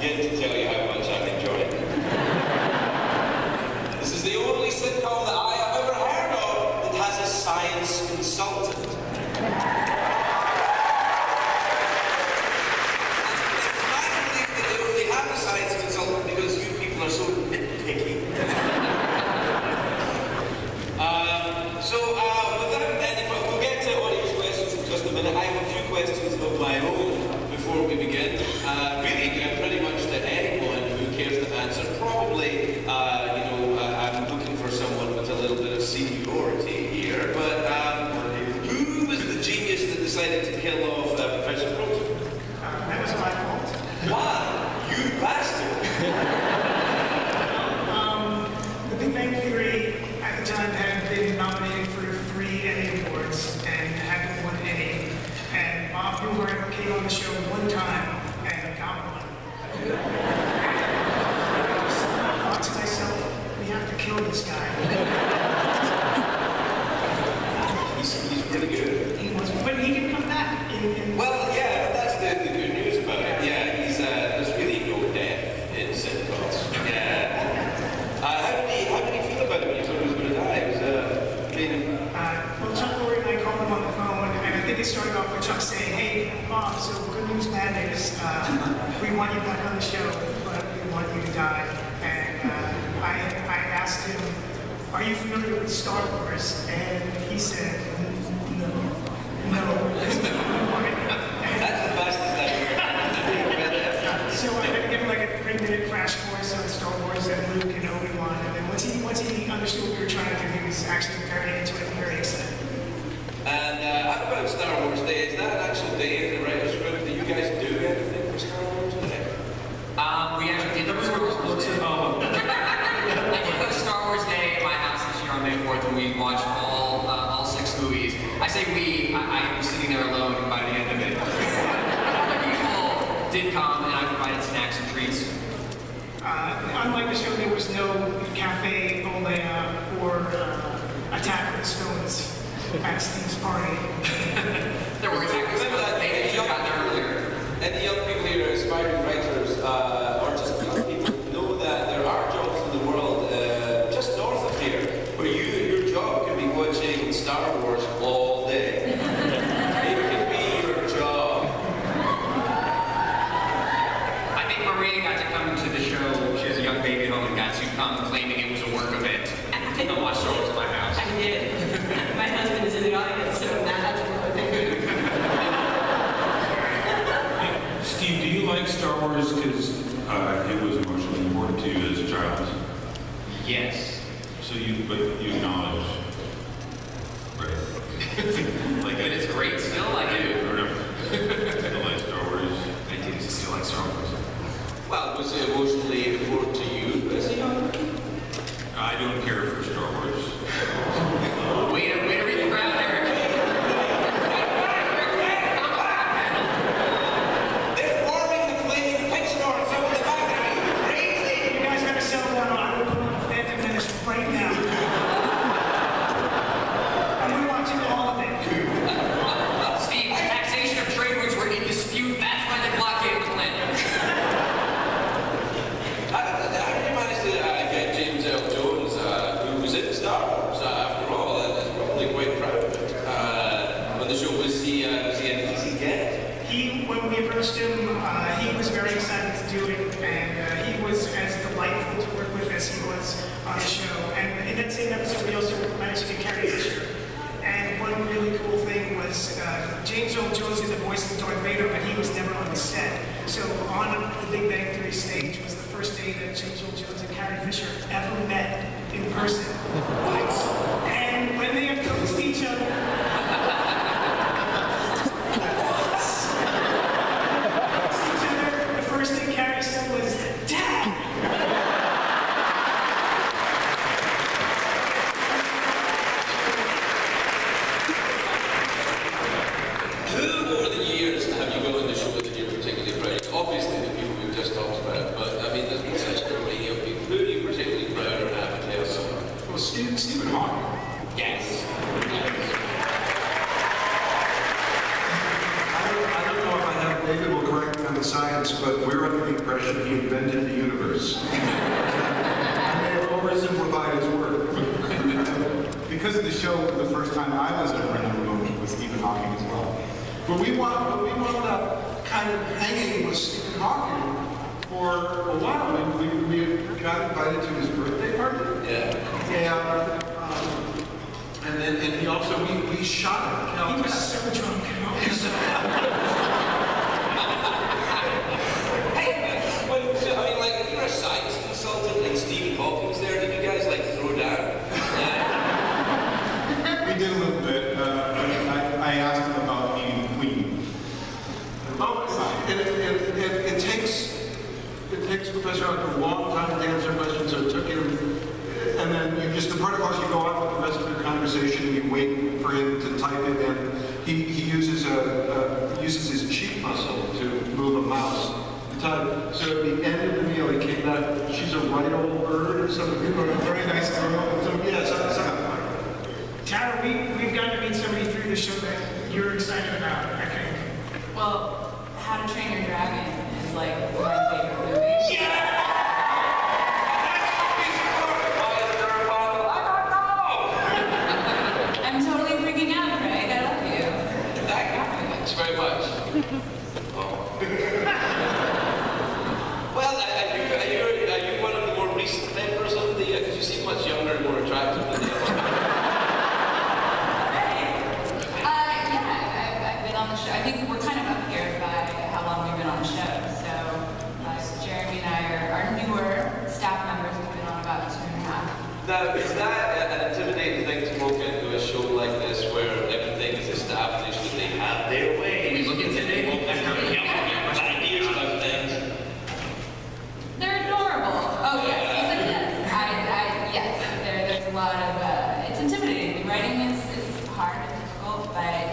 begin to tell you how much I'm enjoying it. This is the only sitcom that I have ever heard of that has a science consultant. It's hard to believe that they only have a science consultant because you people are so nitpicky. Without any further, we'll get to audience questions in just a minute. I have a few questions of my own before we begin. Really, pretty much to anyone who cares to answer. Probably, I'm looking for someone with a little bit of seniority here, but who was the genius that decided to kill off Professor Proton? That was my fault. Why? You bastard! The Big Bang Theory at the time had been nominated for 3 Emmy Awards and hadn't won any. And Bob Newhart came on the show one time and got one. I thought to myself, we have to kill this guy. He's pretty good. He was, but he did come back. Well, yeah, but that's the good news about it. Yeah, there's really no death in sitcoms. Yeah. How did he feel about it when you told him he was going to die? Well, Chuck Lorre and I called him on the phone, and I think it started off with Chuck saying, "Hey, Bob, so good news, bad news. We want you back on the show, but we want you to die." And I asked him, "Are you familiar with Star Wars?" And he said, "No, no." That's the fastest I've heard. So I had to give him like a 3-minute crash course on Star Wars and Luke and Obi-Wan, and then once he understood what we were trying to do, he was actually very into it and very excited. And how about Star Wars Day? Is that an actual day in the writer's room? Do you guys do anything for Star Wars Day? We actually did the Star Wars Day. I did go to Star Wars Day at my house this year on May 4th, and we watched all 6 movies. I say we, I was sitting there alone by the end of it. Other people did come, and I provided snacks and treats. Unlike the show, there was no cafe olea or Attack of the Stones at Steve's party. There were exactly Remember that they got there earlier. And the young people here, aspiring writers, or just young people, know that there are jobs in the world just north of here where your job can be watching Star Wars all day. It can be your job. I think Maria got to come to the show. She has a young baby at home and got to come claiming it was a work event. I didn't watch Star Wars at my house. I did. My husband is in the audience, so that's a work event. Steve, do you like Star Wars because it was emotionally important to you as a child? Yes. So but you acknowledge, right? Like that it's great still, I do. Or no? Still like Star Wars? I do still like Star Wars. Well, was it emotionally important to you as a young man? I don't care for Star Wars. Way to read the crowd, Eric. They're forming the flaming pitchforks over the back of me. Crazy! You guys gotta settle down. I will put on Phantom Menace right now. And we're watching all of it. Steve, the taxation of trade routes were in dispute. That's why they blockaded the planet. How did you manage to get James L. Jones, who was in Star Wars, after all, and is probably quite proud of it, on the show? Was he an easy get? When we approached him, he was very excited to do it, and he was as delightful to work with as he was on the show. And in that same episode, we also managed to get Carrie Fisher. And one really cool thing was James Earl Jones did the voice of Darth Vader, but he was never on the set. So on the Big Bang Theory stage was the first day that James Earl Jones and Carrie Fisher ever met in person. What? And when they approached each other, the first thing Carrie said was, "Dad!" Who over the years have you got on the show that you're particularly proud of? Obviously the people we've just talked about, but I mean there's been such a array of people. Who are you particularly proud or have to tell someone? Well, Stephen Hawking. Yes. the show the first time I was ever in a room with Stephen Hawking as well. But we wound up kind of hanging with Stephen Hawking for a while. We got invited to his birthday party. Yeah. And he also, we shot him. He was so drunk. Hey, but, so, I mean, like, if you're a science consultant and Stephen Hawking's there, did you guys, like, throw down? We did a little bit. I asked him about meeting Queen. It takes Professor Hawking a long time to answer questions, so it took him. And then you just, the protocol is you go on with the rest of your conversation and you wait for him to type it in. He uses his cheek muscle to move a mouse to type. So at the end of the meal, he came back. She's a right old bird or something. A very nice girl. So yeah, Tara, we've gotten to meet somebody through the show that you're excited about, I think. Well, How to Train Your Dragon is like my favorite movie. Yeah! I'm totally freaking out, Craig. I love you. Thanks very much. Well, are you one of the more recent members of the, because you seem much younger and more attractive than the other. Yeah, I've been on the show. I think we're kind of up here by how long we've been on the show. So Jeremy and I are newer staff members. We've been on about 2.5. Now, is that an intimidating thing to walk into a show like this where everything is established and they have their way? We look intimidating. Ideas about things. They're adorable. Oh yes, yes. There's a lot of. It's intimidating. Writing is hard and difficult, but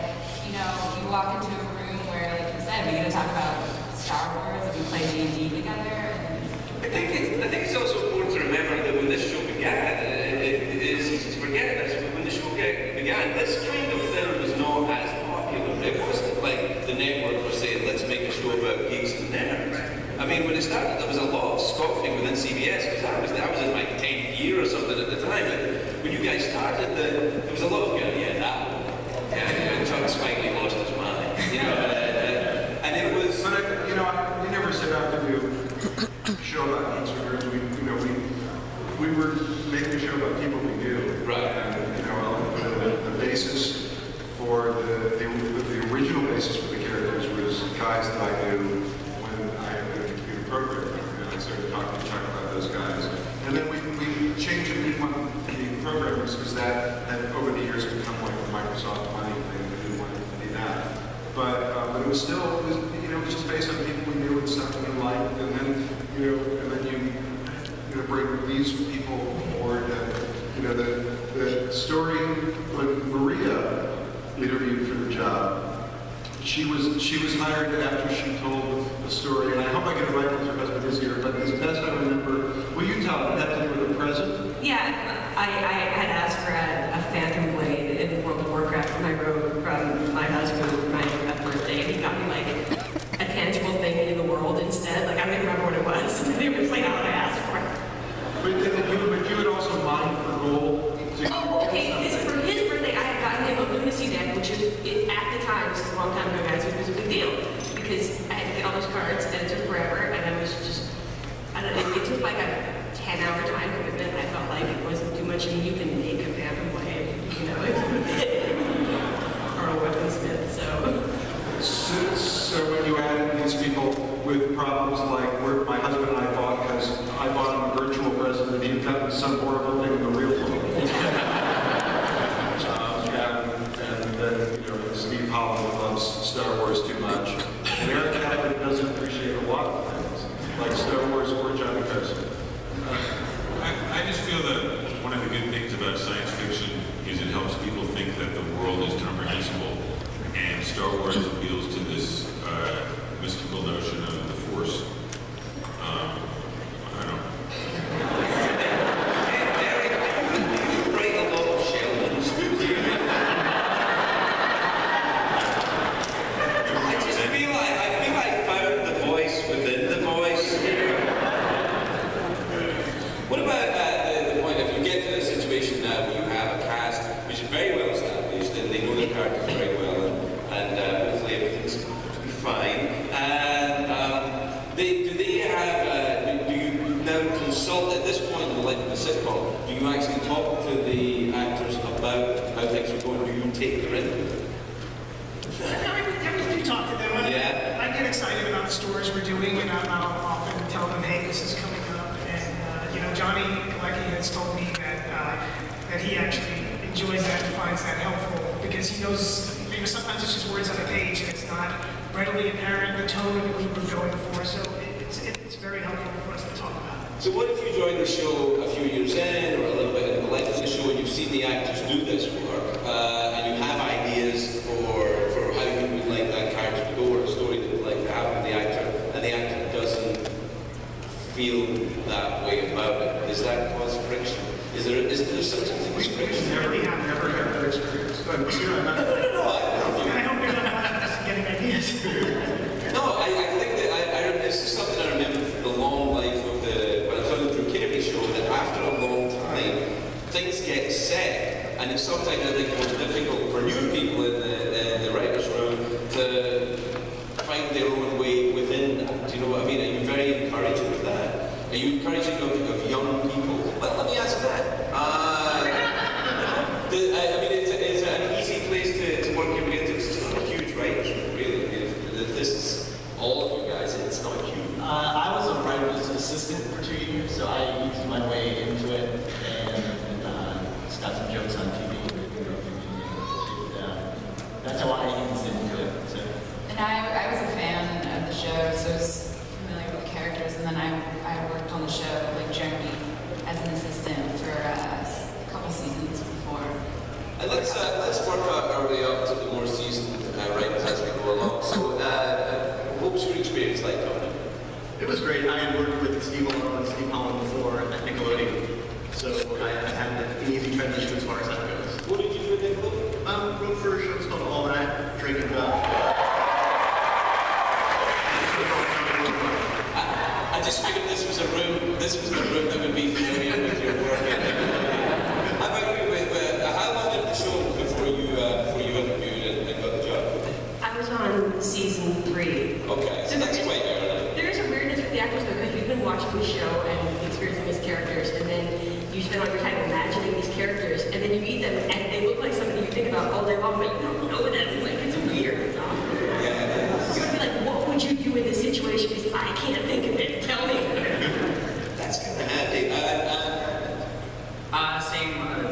you know, you walk into a room where, like you said, we get to talk about Star Wars and we play D&D together. I think it's also important to remember that when this show began, it is easy to forget this, but when the show began, this kind of thing was not as popular. It wasn't like the network was saying, let's make a show about geeks and nerds. I mean, when it started, there was a lot of scoffing within CBS, because I was in my 10th year or something at the time, but when you guys started, there was a lot of going, yeah, that one. Yeah, Chuck's finally lost his mind. You know, and it was... But, we never set out to do a show about geeks or nerds. We were making a show about people we knew. Right. And, the basis for the original basis for the characters was guys that I knew when I had been a computer programmer, and I started talking about those guys. And then we changed it. We didn't want to be programmers because that had over the years become like a Microsoft money thing. We didn't want to be that. But it was still, it was just based on people we knew and stuff we liked, and then you bring these people aboard. The story when Maria interviewed for the job, she was hired after she told the story, and I hope I get it right because her husband is here, but as best I remember, will you tell it had to do with a present? Yeah, I had asked for a phantom blade in World of Warcraft when I wrote from my husband for my birthday, and he got me like a tangible thing in the world instead. Like I don't even remember what it was. It was like all I asked for. But you had also mined for gold. Oh, okay. For his birthday, I had gotten him a lunacy deck, which was at the time, this is a long time ago, guys, it was a big deal because I had to get all those cards, and it took forever, and I was just, I don't know, it took like a 10-hour time commitment. I felt like it wasn't too much. I mean, you can make a phantom blade, if you or a weaponsmith. So when you add these people with problems like where my husband and I fought because I bought him a virtual present and he had gotten some horrible thing in the real world. And then Steve Holland loves Star Wars too much. And Eric Catholic doesn't appreciate a lot of things, like Star Wars or Johnny Carson. I just feel that one of the good things about science fiction is it helps people think that the world is comprehensible, and Star Wars appeals to this mystical notion of the Force. take them in? We talk to them. Yeah. I get excited about the stories we're doing, and I'll often tell them, hey, this is coming up. And, you know, Johnny Galecki has told me that he actually enjoys that and finds that helpful because he knows, you know, sometimes it's just words on a page and it's not readily apparent the tone of what we're going for. So it's very helpful for us to talk about. So what if you joined the show a few years in, or a little bit in the life of the show, and you've seen the actors do this work, and you have ideas for how you would like that character to go, or a story that you'd like to have with the actor, and the actor doesn't feel that way about it, does that cause friction? Is there such a thing as friction? Never had that experience. But, you know, I hope you're not watching this and getting ideas. No, I think that this is something I remember from the long life of when I was on the Drew Carey show, that after a long time, things get set, and it's sometimes I think more difficult for new people in the writer's room to find their own way within that. Do you know what I mean? Are you very encouraging of that? Are you encouraging of young people? Well, let me ask that. I mean, it's an easy place to work your way into. It's not a huge writer's room, really. I mean, if this is all of you guys, it's not huge. I was a writer's assistant for 2 years, so I eased my way into it and just got some jokes on TV. That's how I eased into it. So. And I was a fan of the show, so I was familiar with the characters, and then I worked on the show, like Jeremy, as an assistant for a couple seasons before. And let's work our way up to the more seasoned writers as we go along. So, what was your experience like coming in? It was great. I had worked with Steve Alone and Steve Holland before at Nickelodeon, so I had an easy transition as far as that goes. What did you do at Nickelodeon? Wrote for a show called All That, Drake and Josh. I just figured this was the room that would be familiar with your work. How about you? How long did the show before you interviewed and got the job? I was on season 3. Okay, so that's quite early. There is a weirdness with the actors though, because you've been watching the show and experiencing these characters, and then you spend all your time imagining these characters, and then you meet them, and they look like something you think about all day long, but you don't know them. Like, it's weird. It's awful. Yeah, it is. You would be like, what would you do in this situation? Because I can't think of it. Tell me. That's kind of handy.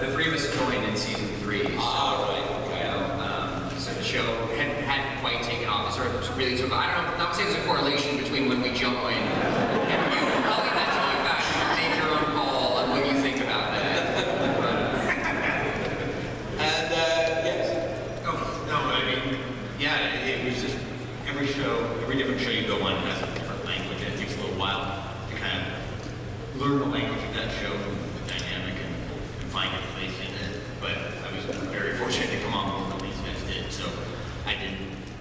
The three of us joined in season 3. So, right. Okay. You know, so the show hadn't quite taken off. Sort of really took off. I don't know, not saying there's a correlation between when we joined and you. I'll leave that to you guys. Make your own call on what you think about that. And yes. Oh, no, I mean, yeah, it was just every different show you go on has a different language, and it takes a little while to kind of learn the language of that show, the dynamic, and find your place in it. But I was very fortunate to come on when these guys did, so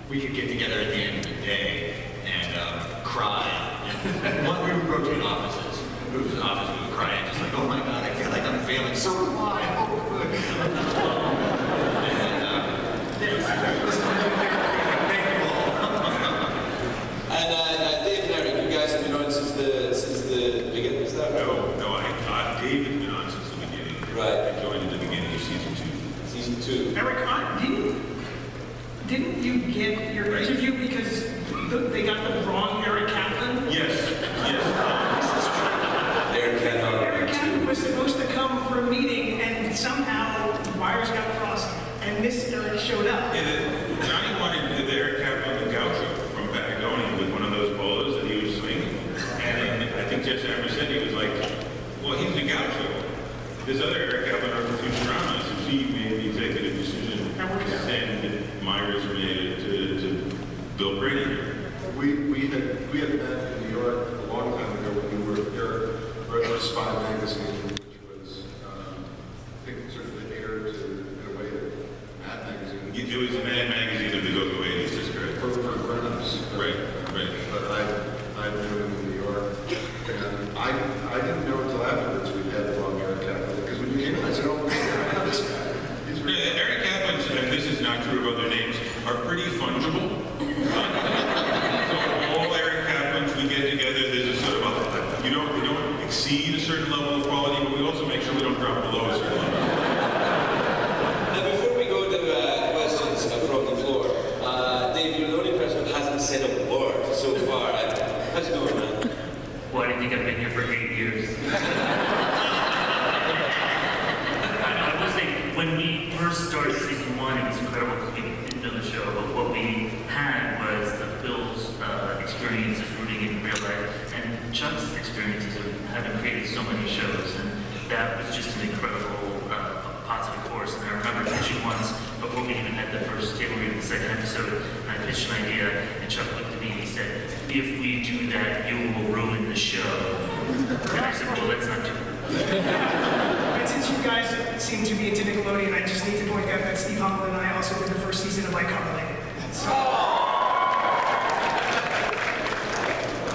we could get together at the end of the day and cry. And we would rotate offices. It was an office we would cry and just like, oh my God, I feel like I'm failing so why? And Dave and Eric, you guys have been on since the beginning, is that right? No, Dave has been on since the beginning. Right. I joined at the beginning of season 2. Season 2. Eric, didn't you get your interview because they got the wrong Eric Kaplan? Yes. Eric Kaplan was supposed to come for a meeting, and somehow wires got crossed, and this Eric showed up. Yeah, Johnny wanted the Eric Kaplan the gaucho from Patagonia with one of those bolos that he was swinging. And I think Jess Amber said, he was like, well, he's the gaucho. This other Eric Kaplan are from Futurama, so she made the executive decision to send my resume to Bill Brady. We had met in New York a long time ago when we were there, wrote a Spy magazine, which was, I think, sort of aired in a way that Mad magazine. It was a Mad magazine of the go-go 80s, that's correct. For grown-ups. Right. But I knew him in New York, and I didn't know until afterwards we had the wrong Eric Kaplan, because when you came in, I said, oh, I know this guy. He's really Eric Kaplan's, and this is not true of other names, are pretty fungible. All Eric Kaplans, we get together, there's a sort of we don't exceed a certain level of quality, but we also make sure we don't drop below a certain level. Now, before we go to think I've been here for 8 years. I will say, when we first started season 1, it was incredible because we didn't know the show, but what we had was the Bill's experiences rooting in real life and Chuck's experiences of having created so many shows, and that was just an incredible positive force. And I remember pitching once, before we even had the first table read of the second episode, and I pitched an idea, and Chuck looked at me and he said, "If we do that, you will ruin the show." And I said, "Well, let's not do that." And since you guys seem to be into Nickelodeon, I just need to point out that Steve Holland and I also did the first season of iCarly. So,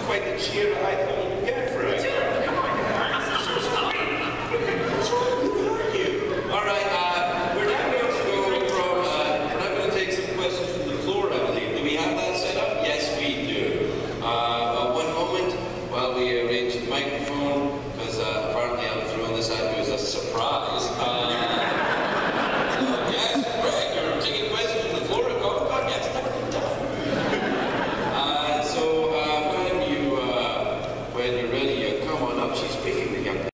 Quite the cheer I thought you would get for it. come on, guys. This show's great. What's wrong with you? All right, we're now going to go from, we're now going to take some questions from the floor, I believe. Do we have that set up? Yes, we do. One moment while we arrange the microphone, because apparently I'm throwing this at you as a surprise.